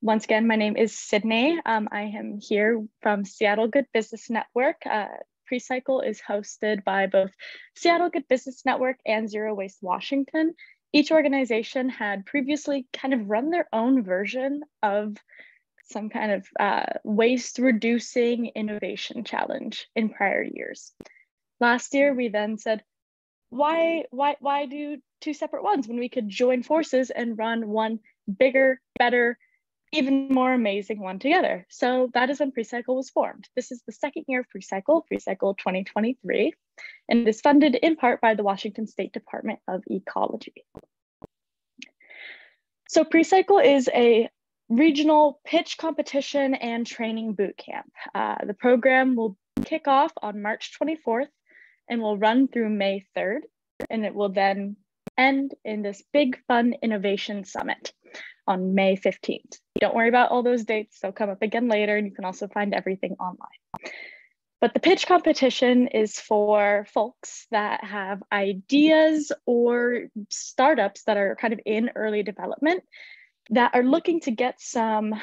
Once again, my name is Sydney. I am here from Seattle Good Business Network. PreCycle is hosted by both Seattle Good Business Network and Zero Waste Washington. Each organization had previously kind of run their own version of some kind of waste reducing innovation challenge in prior years. Last year, we then said, why do two separate ones when we could join forces and run one bigger, better, even more amazing one together? So that is when PreCycle was formed. This is the second year of PreCycle 2023, and it is funded in part by the Washington State Department of Ecology. So PreCycle is a regional pitch competition and training boot camp. The program will kick off on March 24th and will run through May 3rd, and it will then end in this big fun innovation summit on May 15th. Don't worry about all those dates, they'll come up again later, and you can also find everything online. But the pitch competition is for folks that have ideas or startups that are kind of in early development that are looking to get some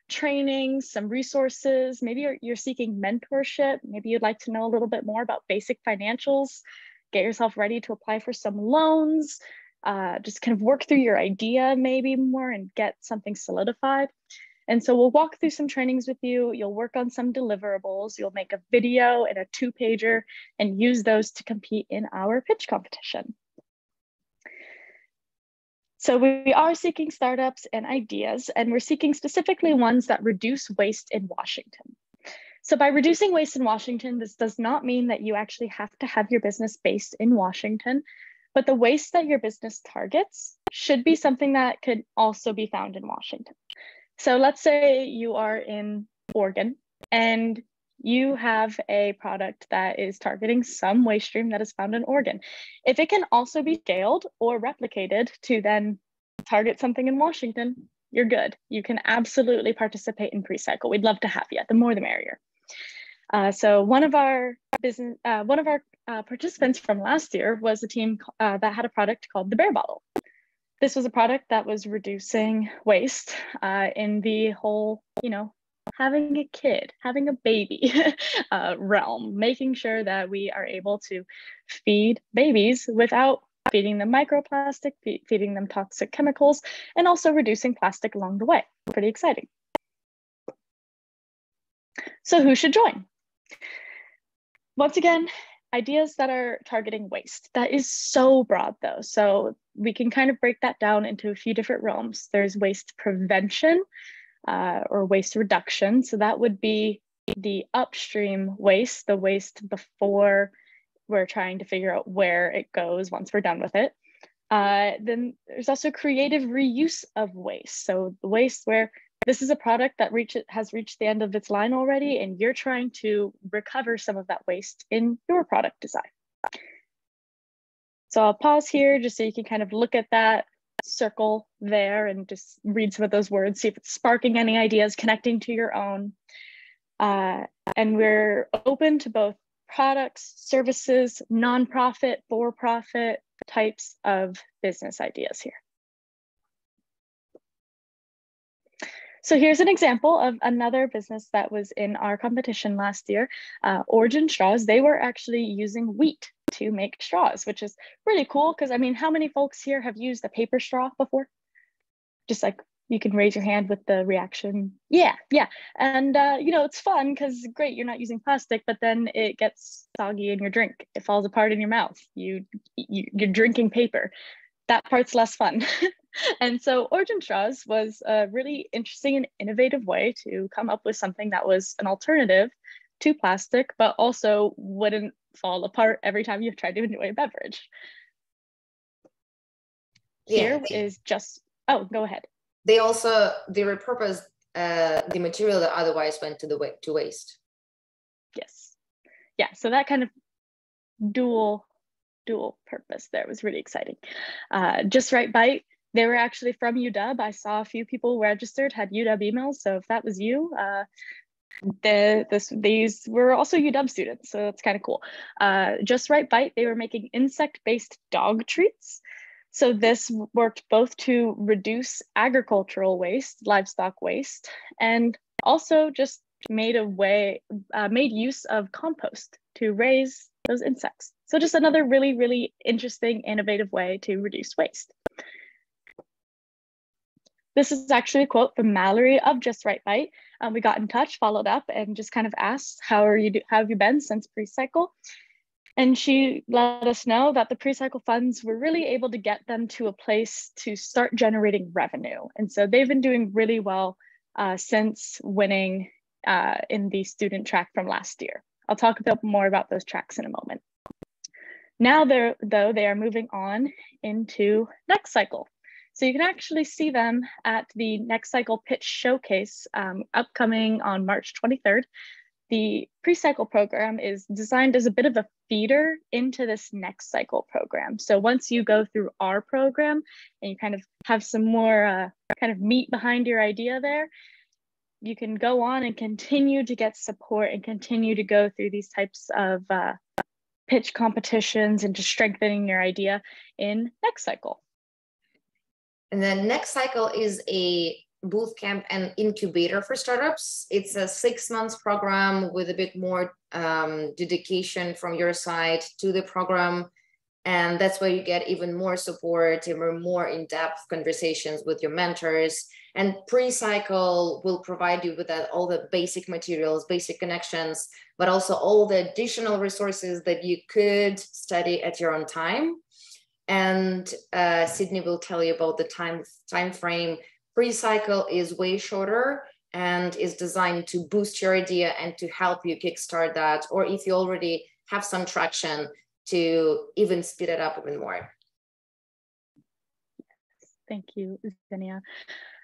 training, some resources. Maybe you're seeking mentorship. Maybe you'd like to know a little bit more about basic financials, get yourself ready to apply for some loans, just kind of work through your idea maybe more and get something solidified. And so we'll walk through some trainings with you. You'll work on some deliverables. You'll make a video and a 2-pager and use those to compete in our pitch competition. So we are seeking startups and ideas, and we're seeking specifically ones that reduce waste in Washington. So by reducing waste in Washington, this does not mean that you actually have to have your business based in Washington, but the waste that your business targets should be something that could also be found in Washington. So let's say you are in Oregon and you have a product that is targeting some waste stream that is found in Oregon. If it can also be scaled or replicated to then target something in Washington, you're good. You can absolutely participate in PreCycle. We'd love to have you. The more the merrier. So one of our participants from last year was a team that had a product called the Bear Bottle. This was a product that was reducing waste in the whole, having a kid, having a baby realm, making sure that we are able to feed babies without feeding them microplastic, feeding them toxic chemicals, and also reducing plastic along the way. Pretty exciting. So who should join? Once again, ideas that are targeting waste. That is so broad though. So we can kind of break that down into a few different realms. There's waste prevention or waste reduction. So that would be the upstream waste, the waste before we're trying to figure out where it goes once we're done with it. Then there's also creative reuse of waste. So the waste where this is a product that has reached the end of its line already, and you're trying to recover some of that waste in your product design. So I'll pause here just so you can kind of look at that circle there and just read some of those words, see if it's sparking any ideas, connecting to your own. And we're open to both products, services, nonprofit, for-profit types of business ideas here. So here's an example of another business that was in our competition last year, Origin Straws. They were actually using wheat to make straws, which is really cool because, I mean, how many folks here have used a paper straw before? Just like you can raise your hand with the reaction. Yeah. And, it's fun because great, you're not using plastic, but then it gets soggy in your drink. It falls apart in your mouth. You're drinking paper. That part's less fun. And so Origin Straws was a really interesting and innovative way to come up with something that was an alternative to plastic, but also wouldn't fall apart every time you've tried to enjoy a beverage. Here is just, go ahead. They repurposed the material that otherwise went to waste. Yes. Yeah, so that kind of dual purpose there was really exciting. Just Right Bite, they were actually from UW. I saw a few people registered, had UW emails. So if that was you, these were also UW students. So that's kind of cool. Just Right Bite, they were making insect-based dog treats. So this worked both to reduce agricultural waste, livestock waste, and also just made use of compost to raise those insects. So just another really, really interesting, innovative way to reduce waste. This is actually a quote from Mallory of Just Right Bite. We got in touch, followed up, and just kind of asked, how have you been since PreCycle? And she let us know that the PreCycle funds were really able to get them to a place to start generating revenue. And so they've been doing really well since winning in the student track from last year. I'll talk a bit more about those tracks in a moment. Now, they are moving on into Next Cycle. So you can actually see them at the Next Cycle Pitch Showcase upcoming on March 23rd. The PreCycle program is designed as a bit of a feeder into this Next Cycle program. So once you go through our program and you kind of have some more kind of meat behind your idea there, you can go on and continue to get support and continue to go through these types of pitch competitions and just strengthening your idea in Next Cycle. And then Next Cycle is a boot camp and incubator for startups. It's a 6 months program with a bit more dedication from your side to the program. And that's where you get even more support, even more in-depth conversations with your mentors. And PreCycle will provide you with all the basic materials, basic connections, but also all the additional resources that you could study at your own time. And Sydney will tell you about the time frame. PreCycle is way shorter and is designed to boost your idea and to help you kickstart that, or if you already have some traction, to even speed it up even more. Thank you, Xenia.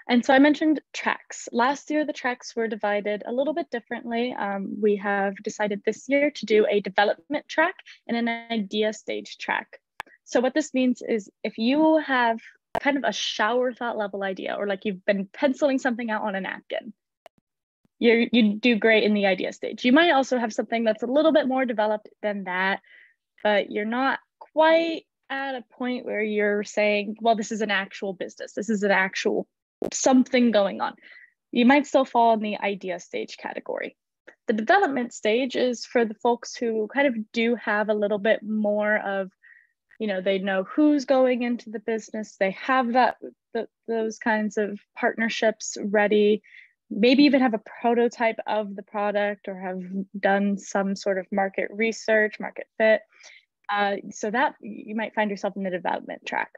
And so I mentioned tracks. Last year, the tracks were divided a little bit differently. We have decided this year to do a development track and an idea stage track. So what this means is if you have kind of a shower thought level idea, or like you've been penciling something out on a napkin, you do great in the idea stage. You might also have something that's a little bit more developed than that, but you're not quite at a point where you're saying, well, this is an actual business. This is an actual something going on. You might still fall in the idea stage category. The development stage is for the folks who kind of do have a little bit more of, they know who's going into the business. They have those kinds of partnerships ready, maybe even have a prototype of the product or have done some sort of market research, market fit. So that you might find yourself in the development track.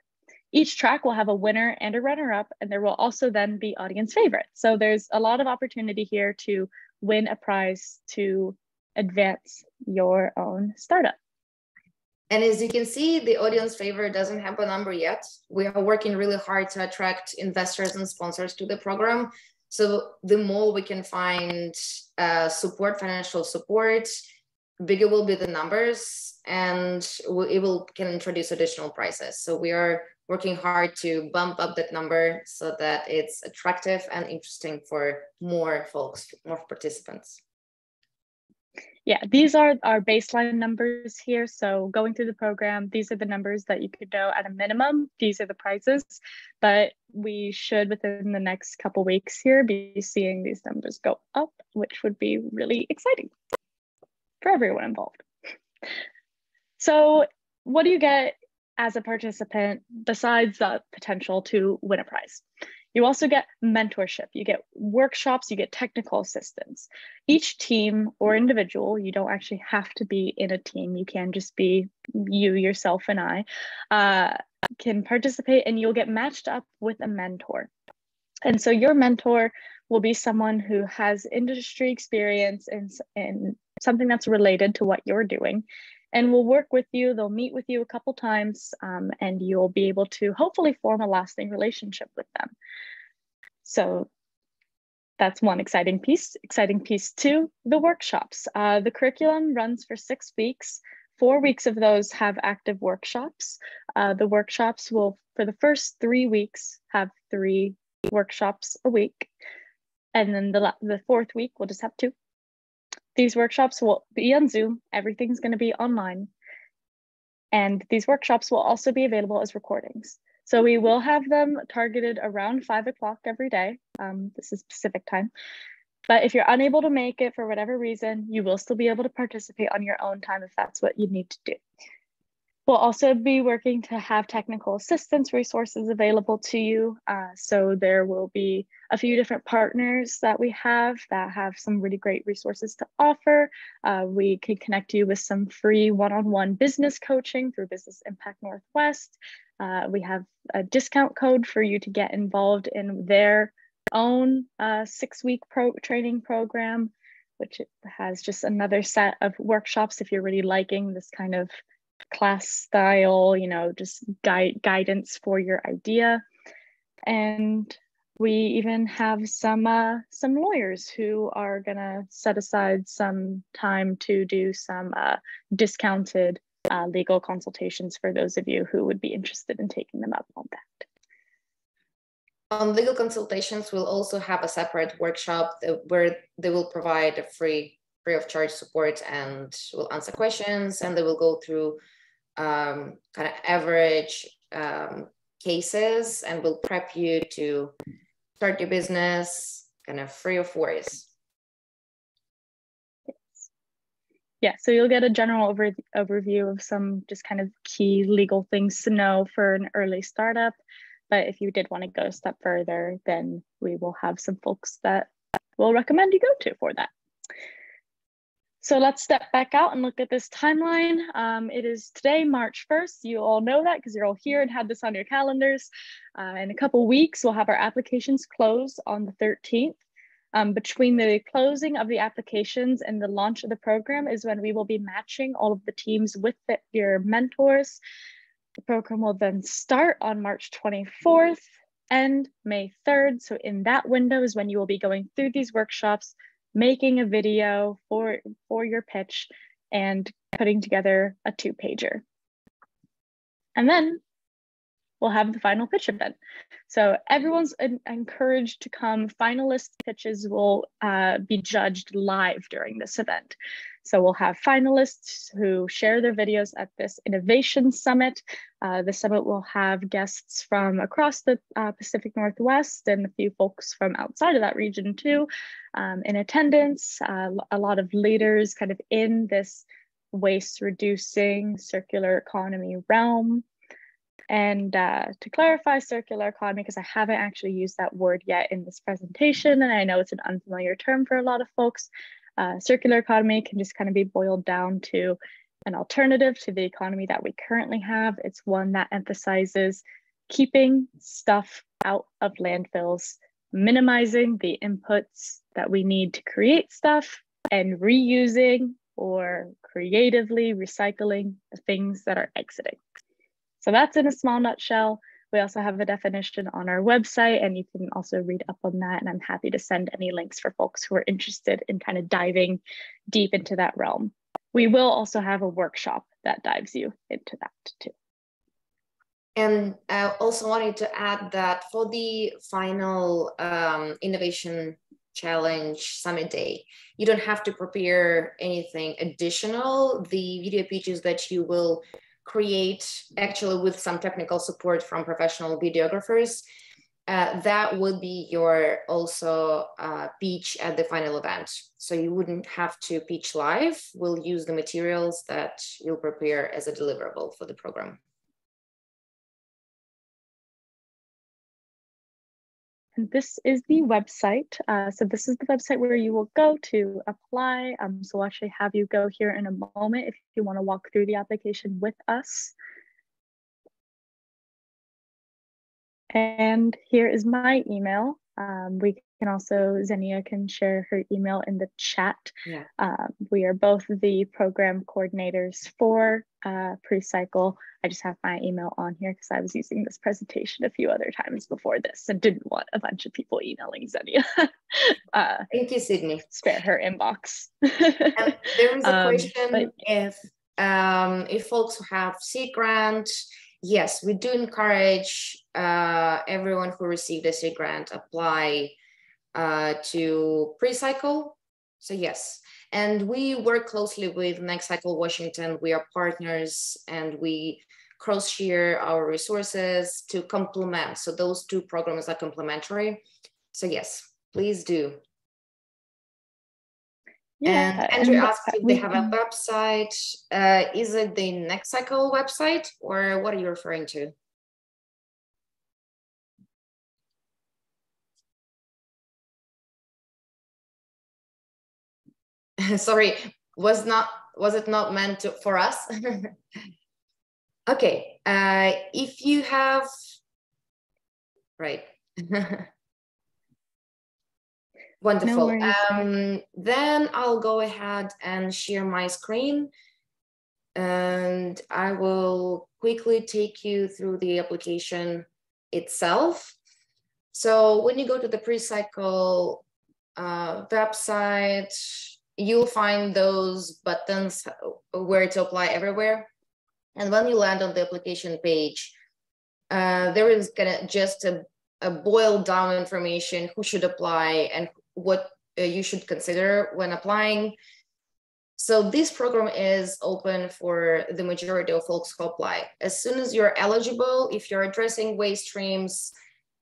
Each track will have a winner and a runner-up, and there will also then be audience favorites. So there's a lot of opportunity here to win a prize to advance your own startup. And as you can see, the audience favor doesn't have a number yet. We are working really hard to attract investors and sponsors to the program. So the more we can find support, financial support, bigger will be the numbers, and can introduce additional prizes. So we are working hard to bump up that number so that it's attractive and interesting for more folks, more participants. Yeah, these are our baseline numbers here. So going through the program, these are the numbers that you could know at a minimum. These are the prizes, but we should within the next couple weeks here be seeing these numbers go up, which would be really exciting for everyone involved. So what do you get as a participant besides the potential to win a prize? You also get mentorship, you get workshops, you get technical assistance. Each team or individual, you don't actually have to be in a team, you can just be you, yourself, and I, can participate, and you'll get matched up with a mentor. And so your mentor will be someone who has industry experience in something that's related to what you're doing, and will work with you. They'll meet with you a couple times, and you'll be able to hopefully form a lasting relationship with them. So that's one exciting piece. Exciting piece two, the workshops. The curriculum runs for 6 weeks. 4 weeks of those have active workshops. The workshops will, for the first 3 weeks, have 3 workshops a week. And then the 4th week, we'll just have 2. These workshops will be on Zoom. Everything's going to be online. And these workshops will also be available as recordings. So we will have them targeted around 5 o'clock every day. This is Pacific time. But if you're unable to make it for whatever reason, you will still be able to participate on your own time if that's what you need to do. We'll also be working to have technical assistance resources available to you. So there will be a few different partners that we have that have some really great resources to offer. We can connect you with some free one-on-one business coaching through Business Impact Northwest. We have a discount code for you to get involved in their own 6-week training program, which has just another set of workshops if you're really liking this kind of class style, you know, just guidance for your idea. And we even have some lawyers who are gonna set aside some time to do some discounted legal consultations for those of you who would be interested in taking them up on that. On legal consultations, we'll also have a separate workshop where they will provide a free of charge support, and will answer questions, and they will go through kind of average cases, and will prep you to start your business kind of free of worries. Yeah, so you'll get a general overview of some just kind of key legal things to know for an early startup. But if you did want to go a step further, then we will have some folks that we'll recommend you go to for that. So let's step back out and look at this timeline. It is today, March 1st. You all know that because you're all here and had this on your calendars. In a couple weeks, we'll have our applications closed on the 13th. Between the closing of the applications and the launch of the program is when we will be matching all of the teams with your mentors. The program will then start on March 24th and May 3rd. So in that window is when you will be going through these workshops, making a video for your pitch and putting together a 2-pager. And then we'll have the final pitch event. So everyone's encouraged to come. Finalist pitches will be judged live during this event. So we'll have finalists who share their videos at this Innovation Summit. The summit will have guests from across the Pacific Northwest and a few folks from outside of that region too in attendance. A lot of leaders kind of in this waste reducing circular economy realm. And to clarify circular economy, because I haven't actually used that word yet in this presentation, and I know it's an unfamiliar term for a lot of folks, circular economy can just kind of be boiled down to an alternative to the economy that we currently have. It's one that emphasizes keeping stuff out of landfills, minimizing the inputs that we need to create stuff, and reusing or creatively recycling the things that are exiting. So that's in a small nutshell. We also have a definition on our website, and you can also read up on that. And I'm happy to send any links for folks who are interested in kind of diving deep into that realm. We will also have a workshop that dives you into that too. And I also wanted to add that for the final Innovation Challenge Summit Day, you don't have to prepare anything additional. The video pitches that you will create, actually with some technical support from professional videographers, that will be your also pitch at the final event. So you wouldn't have to pitch live. We'll use the materials that you'll prepare as a deliverable for the program. And this is the website. So this is the website where you will go to apply. So we'll actually have you go here in a moment if you want to walk through the application with us. And here is my email. We can also, Xenia can share her email in the chat. Yeah. We are both the program coordinators for PreCycle. I just have my email on here because I was using this presentation a few other times before this and didn't want a bunch of people emailing Xenia. Thank you, Sydney. Spare her inbox. And there is a question if folks have seed grant. Yes, we do encourage everyone who received a seed grant apply to PreCycle. So yes, and we work closely with Next Cycle Washington. We are partners and we cross-share our resources to complement. So those two programs are complementary. So yes, please do. Yeah, and Andrew asked if they have a website. Is it the Next Cycle website, or what are you referring to? Sorry, was it not meant to, for us? Okay, if you have, right. Wonderful. No then I'll go ahead and share my screen, and I will quickly take you through the application itself. So when you go to the PreCycle website, you'll find those buttons where to apply everywhere. And when you land on the application page, there is just a boiled down information, who should apply and what you should consider when applying. So this program is open for the majority of folks who apply. As soon as you're eligible, if you're addressing waste streams,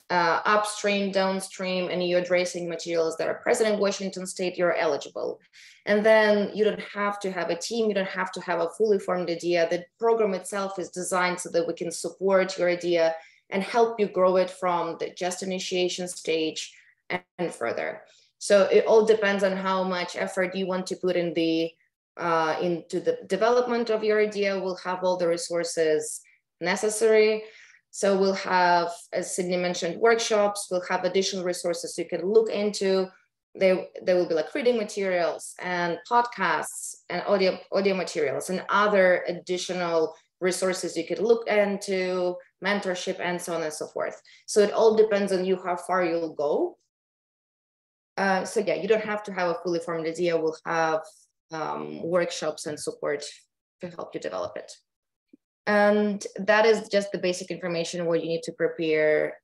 upstream, downstream, and you're addressing materials that are present in Washington State, you're eligible. And then you don't have to have a team, you don't have to have a fully formed idea. The program itself is designed so that we can support your idea and help you grow it from the just initiation stage and further. So it all depends on how much effort you want to put in into the development of your idea. We'll have all the resources necessary. So we'll have, as Sydney mentioned, workshops. We'll have additional resources you can look into. There will be like reading materials and podcasts and audio materials and other additional resources you could look into, mentorship, and so on and so forth. So it all depends on you how far you'll go. So yeah, you don't have to have a fully formed idea. We'll have workshops and support to help you develop it. And that is just the basic information what you need to prepare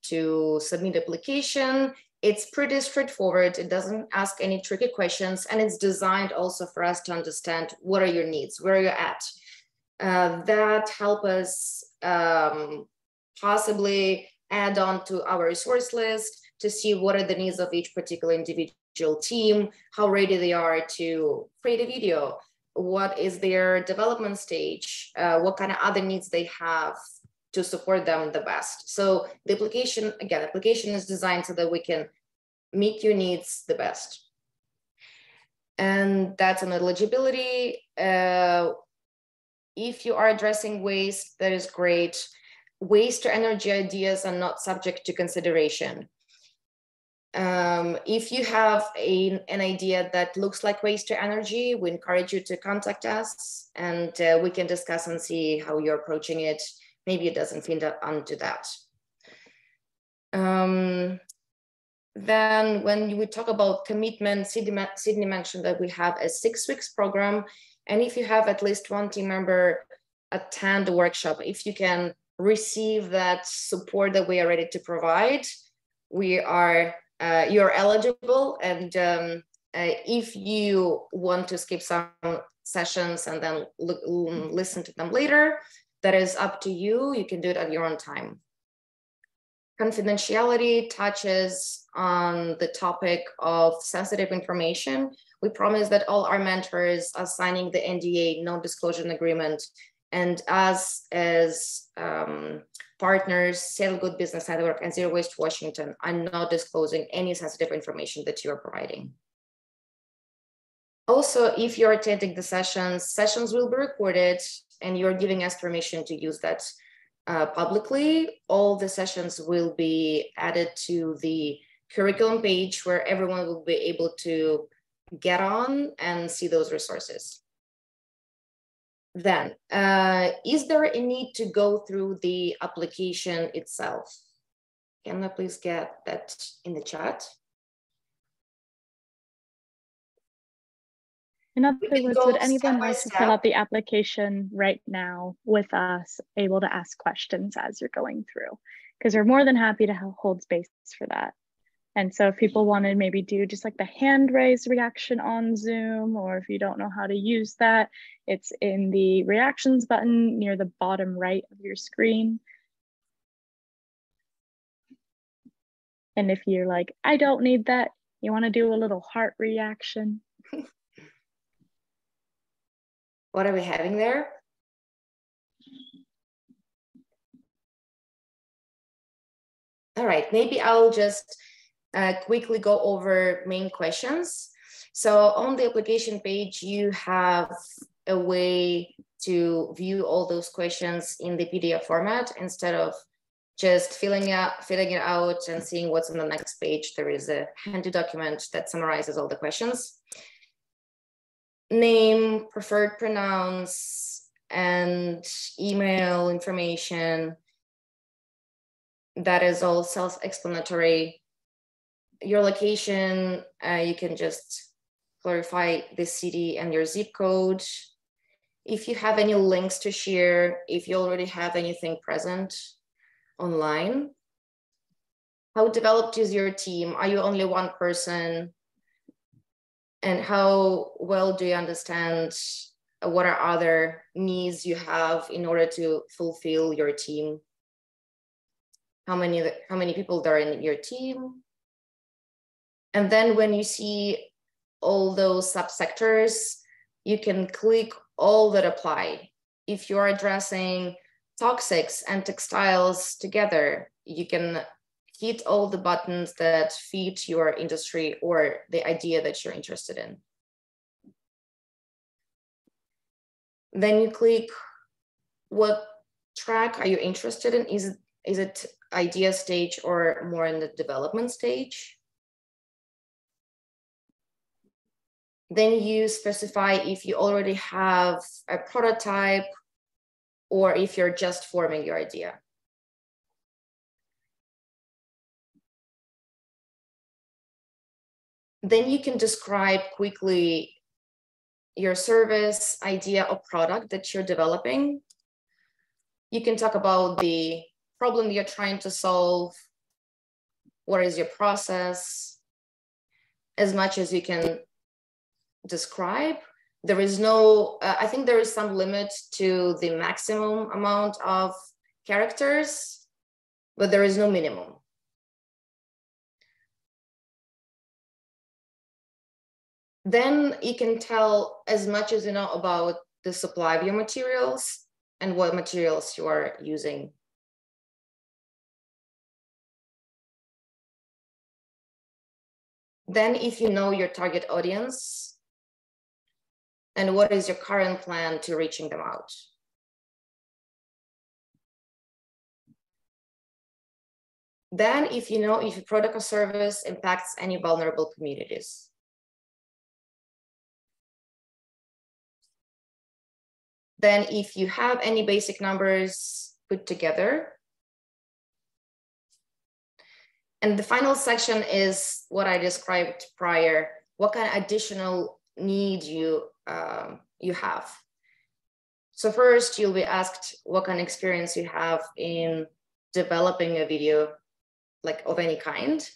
to submit application. It's pretty straightforward. It doesn't ask any tricky questions, and it's designed also for us to understand what are your needs, where you're at. That help us possibly add on to our resource list to see what are the needs of each particular individual team, how ready they are to create a video, what is their development stage, what kind of other needs they have to support them the best. So the application, again, application is designed so that we can meet your needs the best. And that's an eligibility. If you are addressing waste, that is great. Waste to energy ideas are not subject to consideration. If you have an idea that looks like waste to energy, we encourage you to contact us, and we can discuss and see how you're approaching it. Maybe it doesn't fit onto that. Then when we talk about commitment, Sydney mentioned that we have a 6 weeks program. And if you have at least one team member attend the workshop, if you can receive that support that we are ready to provide, you're eligible. And if you want to skip some sessions and then listen to them later, that is up to you. You can do it at your own time. Confidentiality touches on the topic of sensitive information. We promise that all our mentors are signing the NDA, non-disclosure agreement, and us as partners, Sail Good Business Network and Zero Waste Washington are not disclosing any sensitive information that you are providing. Also, if you're attending the sessions will be recorded, and you're giving us permission to use that publicly. All the sessions will be added to the curriculum page where everyone will be able to get on and see those resources. Then, is there a need to go through the application itself? Can I please get that in the chat? In other words, would anyone like to fill out the application right now with us, able to ask questions as you're going through? Because we're more than happy to hold space for that. And so if people want to maybe do just like the hand raise reaction on Zoom, or if you don't know how to use that, it's in the reactions button near the bottom right of your screen. And if you're like, I don't need that, you want to do a little heart reaction. What are we having there? All right, maybe I'll just quickly go over main questions. So on the application page, you have a way to view all those questions in the PDF format instead of just filling it out and seeing what's on the next page. There is a handy document that summarizes all the questions. Name, preferred pronouns, and email information. That is all self-explanatory. Your location, you can just clarify the city and your zip code. If you have any links to share, if you already have anything present online. How developed is your team? Are you only one person? And how well do you understand what are other needs you have in order to fulfill your team? How many people there are in your team? And then when you see all those subsectors, you can click all that apply. If you're addressing toxics and textiles together, you can hit all the buttons that fit your industry or the idea that you're interested in. Then you click what track are you interested in? Is it idea stage or more in the development stage? Then you specify if you already have a prototype or if you're just forming your idea. Then you can describe quickly your service, idea, or product that you're developing. You can talk about the problem you're trying to solve. What is your process? As much as you can describe. There is no, I think there is some limit to the maximum amount of characters, but there is no minimum. Then you can tell as much as you know about the supply of your materials and what materials you are using. Then if you know your target audience, and what is your current plan to reaching them out? Then if you know if your product or service impacts any vulnerable communities. Then if you have any basic numbers put together. And the final section is what I described prior, what kind of additional need you have. So first you'll be asked what kind of experience you have in developing a video like of any kind.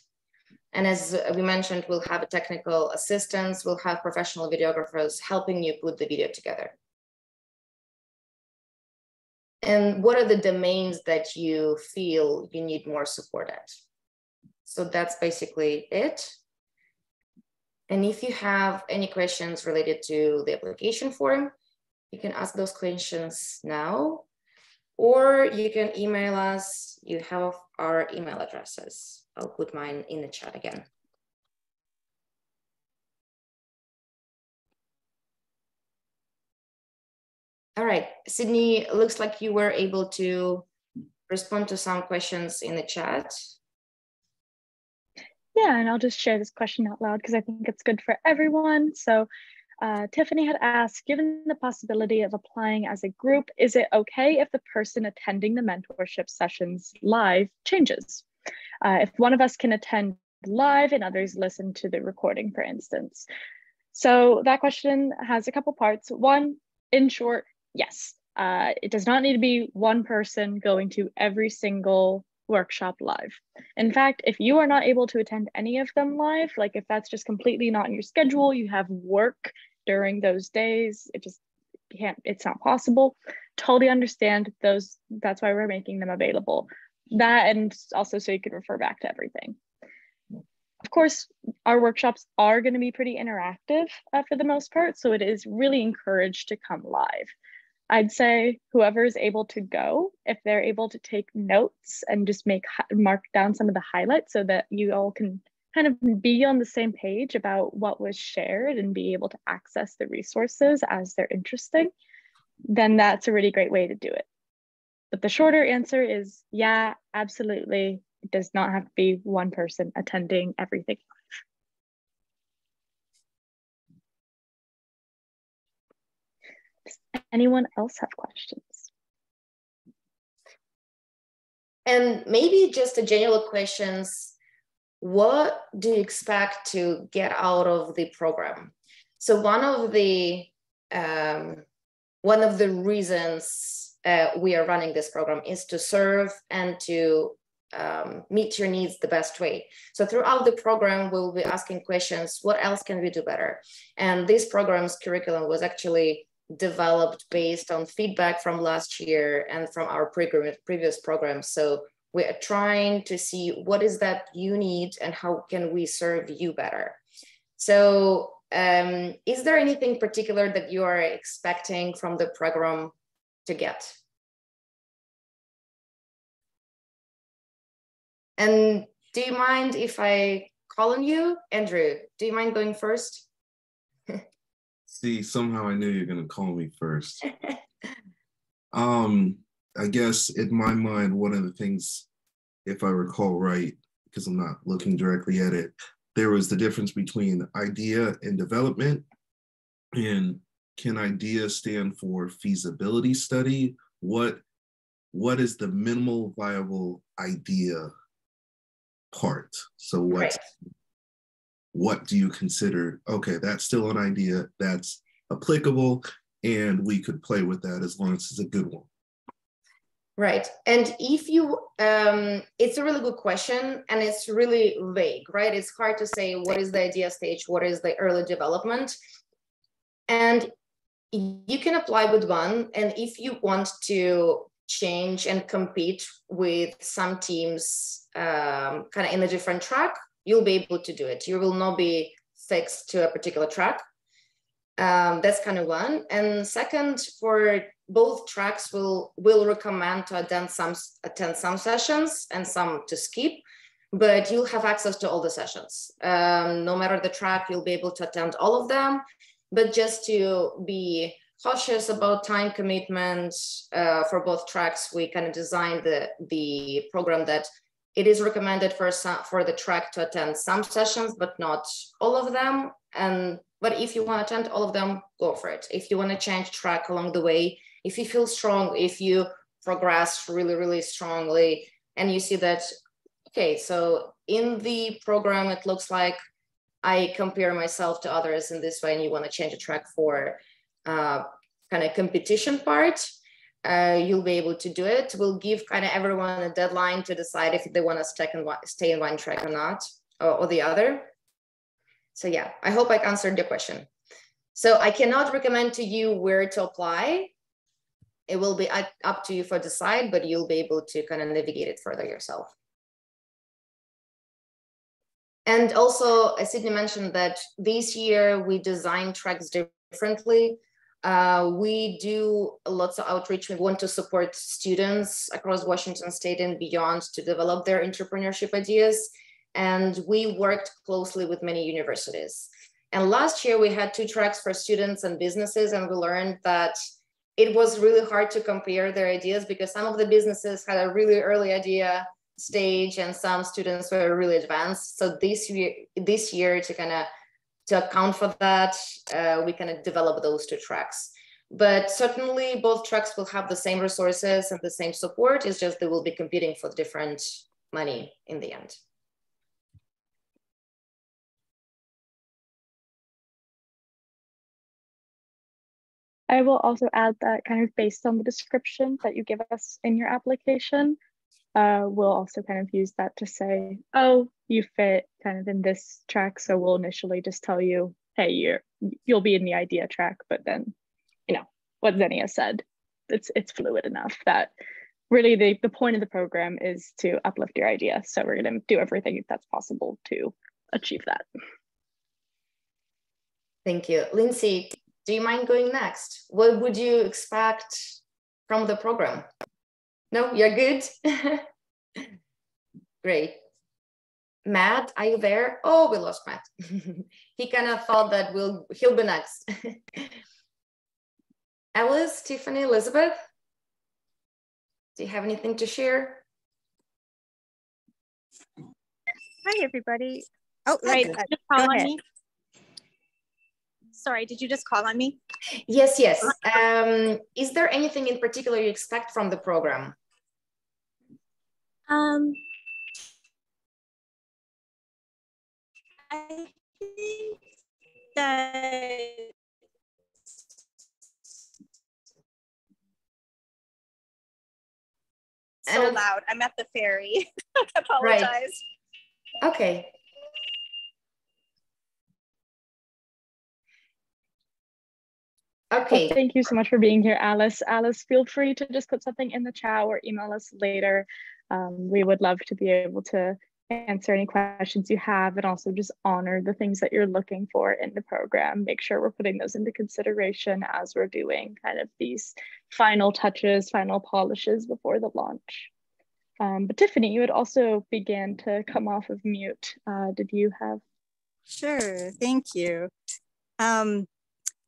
And as we mentioned, we'll have a technical assistance, we'll have professional videographers helping you put the video together. And what are the domains that you feel you need more support at? So that's basically it. And if you have any questions related to the application form, you can ask those questions now, or you can email us. You have our email addresses. I'll put mine in the chat again. All right, Sydney, looks like you were able to respond to some questions in the chat. Yeah, and I'll just share this question out loud because I think it's good for everyone. So Tiffany had asked, given the possibility of applying as a group, is it okay if the person attending the mentorship sessions live changes? If one of us can attend live and others listen to the recording, for instance. So that question has a couple parts. One, in short, yes. It does not need to be one person going to every single workshop live. In fact, if you are not able to attend any of them live, like if that's just completely not in your schedule, you have work during those days, it's not possible, totally understand those. That's why we're making them available. That, and also so you can refer back to everything. Of course, our workshops are going to be pretty interactive for the most part, so it is really encouraged to come live. I'd say whoever is able to go, if they're able to take notes and just mark down some of the highlights so that you all can kind of be on the same page about what was shared and be able to access the resources as they're interesting, then that's a really great way to do it. But the shorter answer is, yeah, absolutely. It does not have to be one person attending everything. Does anyone else have questions? And maybe just a general questions, what do you expect to get out of the program? So one of the reasons we are running this program is to serve and to meet your needs the best way. So throughout the program, we'll be asking questions, what else can we do better? And this program's curriculum was actually developed based on feedback from last year and from our previous programs. So we are trying to see what is that you need and how can we serve you better. So is there anything particular that you are expecting from the program to get? And do you mind if I call on you? Andrew, do you mind going first? See, somehow I knew you were going to call me first. I guess in my mind, one of the things, if I recall right, because I'm not looking directly at it, there was the difference between idea and development. And can idea stand for feasibility study? What is the minimal viable idea part? So what do you consider, okay, that's still an idea, that's applicable, and we could play with that as long as it's a good one. Right. And if you, it's a really good question and it's really vague, right? It's hard to say what is the idea stage, what is the early development. And you can apply with one. And if you want to change and compete with some teams kind of in a different track, you'll be able to do it. You will not be fixed to a particular track. That's kind of one. And second, for both tracks, we'll recommend to attend some sessions and some to skip, but you'll have access to all the sessions. No matter the track, you'll be able to attend all of them, but just to be cautious about time commitment for both tracks, we kind of designed the program that it is recommended for the track to attend some sessions, but not all of them. But if you want to attend all of them, go for it. If you want to change track along the way, if you feel strong, if you progress really, really strongly, and you see that, okay, so in the program, it looks like I compare myself to others in this way, and you want to change a track for kind of competition part, you'll be able to do it. We'll give kind of everyone a deadline to decide if they want to stay in one track or not, or the other. So yeah, I hope I answered your question. So I cannot recommend to you where to apply. It will be up to you for decide, but you'll be able to kind of navigate it further yourself. And also, as Sydney mentioned, that this year we designed tracks differently. We do lots of outreach. We want to support students across Washington State and beyond to develop their entrepreneurship ideas. And we worked closely with many universities. And last year we had 2 tracks for students and businesses, and we learned that it was really hard to compare their ideas because some of the businesses had a really early idea stage and some students were really advanced. So this year to account for that, we kind of develop those 2 tracks. But certainly both tracks will have the same resources and the same support. It's just they will be competing for different money in the end. I will also add that kind of based on the description that you give us in your application, we'll also kind of use that to say, oh, you fit kind of in this track. So we'll initially just tell you, hey, you'll be in the idea track, but then, you know, what Xenia said, it's fluid enough that really the point of the program is to uplift your idea. So we're going to do everything that's possible to achieve that. Thank you. Lindsay, do you mind going next? What would you expect from the program? No, you're good? Great. Matt, are you there? Oh, we lost Matt. He kind of thought that he'll be next. Alice, Tiffany, Elizabeth, do you have anything to share? Hi, everybody. Oh, right. Go On ahead. me? Sorry, did you just call on me? Yes, yes. Is there anything in particular you expect from the program? I think that so loud. I'm at the ferry. I apologize. Right. Okay. Okay. Well, thank you so much for being here, Alice. Alice, feel free to just put something in the chat or email us later. We would love to be able to answer any questions you have and also just honor the things that you're looking for in the program. Make sure we're putting those into consideration as we're doing kind of these final touches, final polishes before the launch. But Tiffany, you had also began to come off of mute. Did you have? Sure, thank you. I'm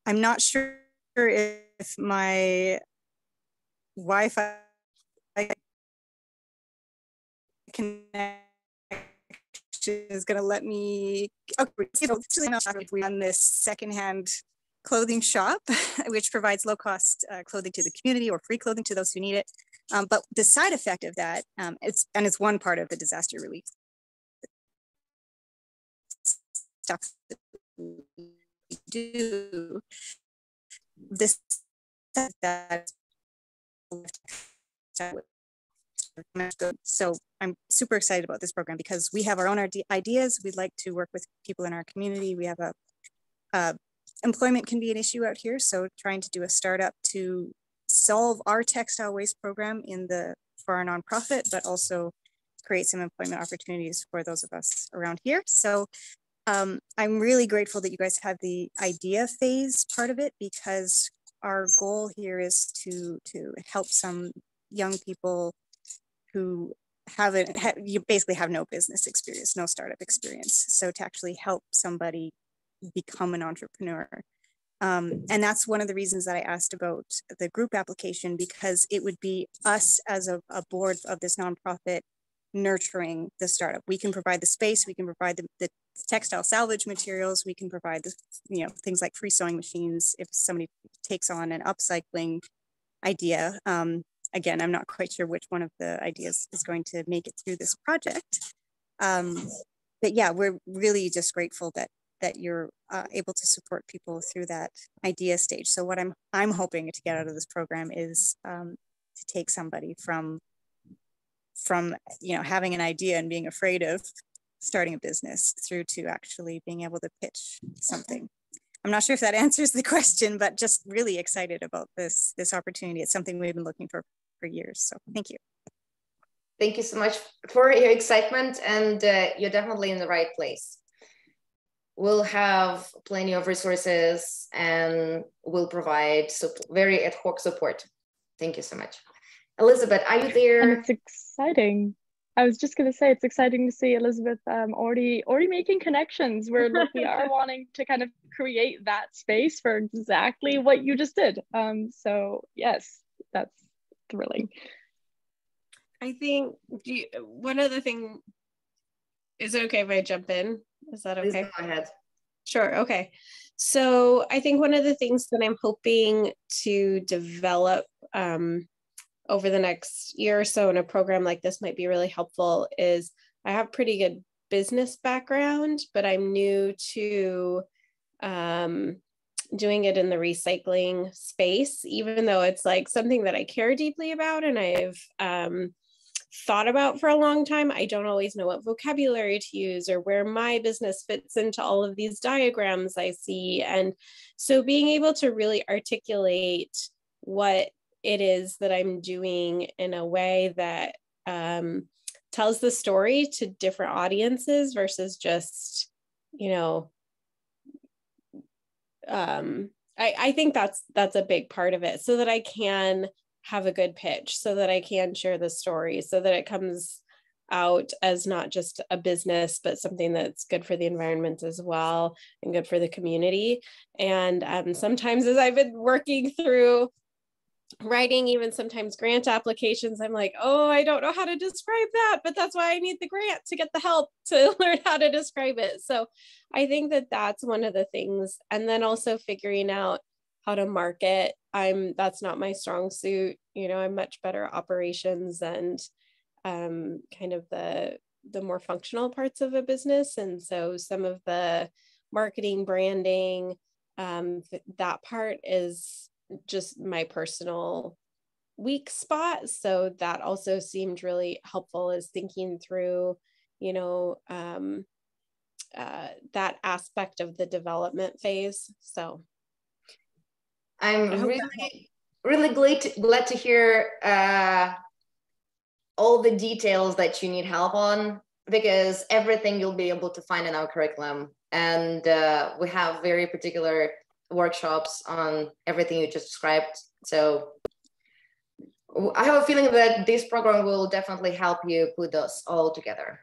not sure if my Wi-Fi connection is going to let me. Okay, so we run this secondhand clothing shop, which provides low-cost clothing to the community or free clothing to those who need it. But the side effect of that, it's one part of the disaster relief stuff that we do. This that so I'm super excited about this program because we have our own ideas. We'd like to work with people in our community. We have employment can be an issue out here, so trying to do a startup to solve our textile waste program for our nonprofit, but also create some employment opportunities for those of us around here. So I'm really grateful that you guys have the idea phase part of it, because our goal here is to help some young people who you basically have no business experience, no startup experience. So to actually help somebody become an entrepreneur. And that's one of the reasons that I asked about the group application, because it would be us as a board of this nonprofit nurturing the startup. We can provide the space, we can provide the textile salvage materials, we can provide the things like free sewing machines if somebody takes on an upcycling idea. Again, I'm not quite sure which one of the ideas is going to make it through this project. But yeah, we're really just grateful that you're able to support people through that idea stage. So what I'm hoping to get out of this program is to take somebody from having an idea and being afraid of starting a business through to actually being able to pitch something. I'm not sure if that answers the question, but just really excited about this opportunity. It's something we've been looking for years. So thank you. Thank you so much for your excitement, and you're definitely in the right place. We'll have plenty of resources and we'll provide very ad hoc support. Thank you so much. Elizabeth, are you there? And it's exciting. I was just going to say, it's exciting to see Elizabeth already making connections where we are wanting to kind of create that space for exactly what you just did. So yes, that's thrilling. I think one other thing, is it okay if I jump in? Is that okay? Please go ahead. Sure, okay. So I think one of the things that I'm hoping to develop over the next year or so in a program like this might be really helpful is I have pretty good business background, but I'm new to doing it in the recycling space, even though it's like something that I care deeply about and I've thought about for a long time. I don't always know what vocabulary to use or where my business fits into all of these diagrams I see. And so being able to really articulate what it is that I'm doing in a way that tells the story to different audiences versus just, you know, I think that's a big part of it, so that I can have a good pitch, so that I can share the story, so that it comes out as not just a business, but something that's good for the environment as well and good for the community. And sometimes as I've been working through writing even sometimes grant applications, I'm like, oh, I don't know how to describe that, but that's why I need the grant to get the help to learn how to describe it. So I think that that's one of the things. And then also figuring out how to market. That's not my strong suit. You know, I'm much better at operations and kind of the more functional parts of a business. And so some of the marketing, branding, that part is just my personal weak spot. So that also seemed really helpful, is thinking through, you know, that aspect of the development phase. So I'm really glad to hear all the details that you need help on, because everything you'll be able to find in our curriculum. And we have very particular workshops on everything you just described. So I have a feeling that this program will definitely help you put those all together.